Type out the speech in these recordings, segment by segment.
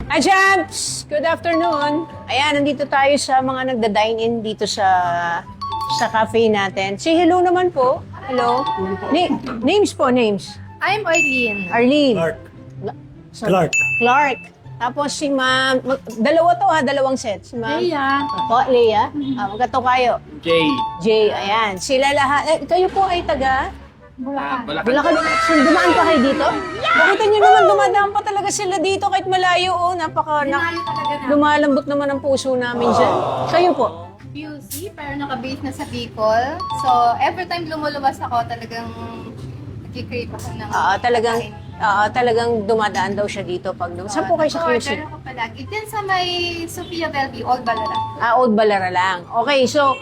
Hi, champs! Good afternoon. Ayan, nandito tayo sa mga nagda-dine-in dito sa cafe natin. Say hello naman po. Hello. Names po, names. I'm Arlene. Arlene. Clark. Clark. Clark. Tapos si ma'am, dalawa to ha, dalawang set. Si ma'am. Leia. Po, Leia. Magkato kayo. Jay. Jay, ayan. Sila lahat. Kayo po ay taga? Bulacan. So, dumaan pa kayo dito? Bakit nyo naman dumadaan pa talaga sila dito kahit malayo? Oh, lumalambot naman ang puso namin dyan. Kayo po? PUC, pero naka-base na sa Bicol. So, every time lumulabas ako, talagang nag-crave ako ng talagang dumadaan daw siya dito pag saan po kayo sa QC? Order ako palagi. Din sa may Sophia Bellevue, Old Balara. Old Balara lang. Okay, so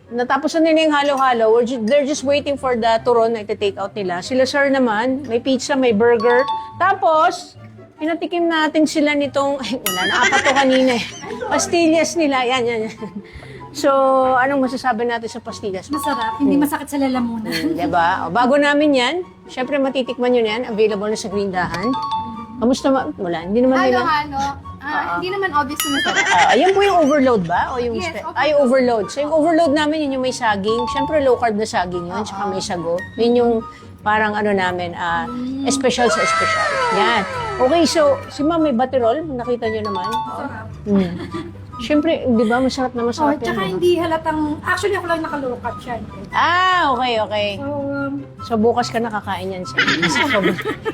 natapos na nila yung halo-halo. They're just waiting for the turon na iti-take out nila. Sila sir naman, may pizza, may burger. Tapos, pinatikim natin sila nitong, wala na, apat to kanina eh. Pastillas nila, yan. So, anong masasabi natin sa pastillas? Masarap, hindi masakit sa lalamunan. Diba? O, bago namin yan, syempre matitikman nyo na yan, available na sa Grindahan. Kamusta wala, hindi naman nila. Hindi naman obvious na masarap. Yan po yung overload ba? O yung Yes, overload. So yung overload namin, yun yung may saging. Syempre low carb na saging yun, tsaka may sago. Yun yung parang ano namin, special sa special. Yan. Okay, so si ma'am may baterol, nakita nyo naman. Syempre, di ba, masarap na masarap Tsaka yan. hindi halatang, actually ako lang nakalokat siya. Okay. So, So bukas ka nakakain yan siya. Kasi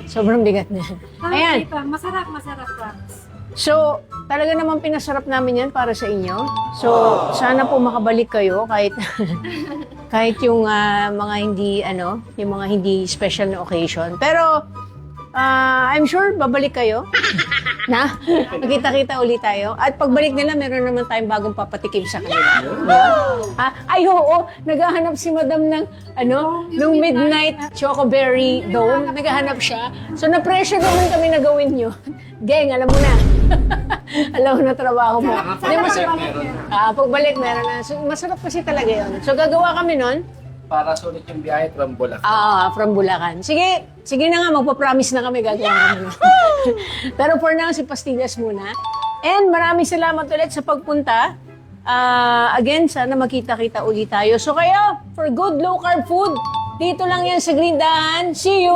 sobrang bigat na. Ayan. Masarap, Rax. So, talaga naman pinasarap namin yan para sa inyo. So, sana po makabalik kayo kahit kahit yung mga hindi special na occasion. Pero I'm sure babalik kayo. Na? Magkita-kita ulit tayo. At pagbalik nila, meron naman tayong bagong papatikim sa kanila. Oo, naghahanap si madam ng nung midnight chocoberry dome. Naghahanap siya. So, na-pressure naman kami na gawin nyo. Geng, alam mo na. Alam mo na trabaho mo. Pagbalik, meron na. So, masarap kasi talaga yun. So, gagawa kami nun. Para sulit yung biyahe from Bulacan. From Bulacan. Sige na nga, magpa-promise na kami, gagawa kami. Pero for now, si Pastillas muna. And maraming salamat ulit sa pagpunta. Again, sana makita-kita ulit tayo. So kayo, for good low-carb food, dito lang yan sa Grindahan. See you!